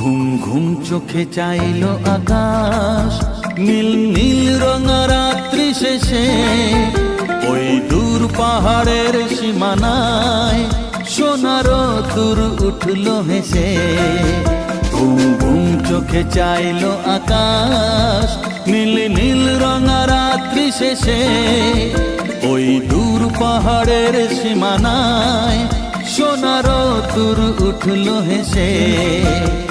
ঘুম ঘুম চোখে চাইল আকাশ, নীল নীল রঙা রাত্রি শেষে ওই দূর পাহাড়ের সীমানায় সোনার দূর উঠল হেসে। ঘুম ঘুম চোখে চাইল আকাশ, নীল নীল রঙা রাত্রি শেষে ওই দূর পাহাড়ের সীমানায় সোনার দূর উঠল হেসে।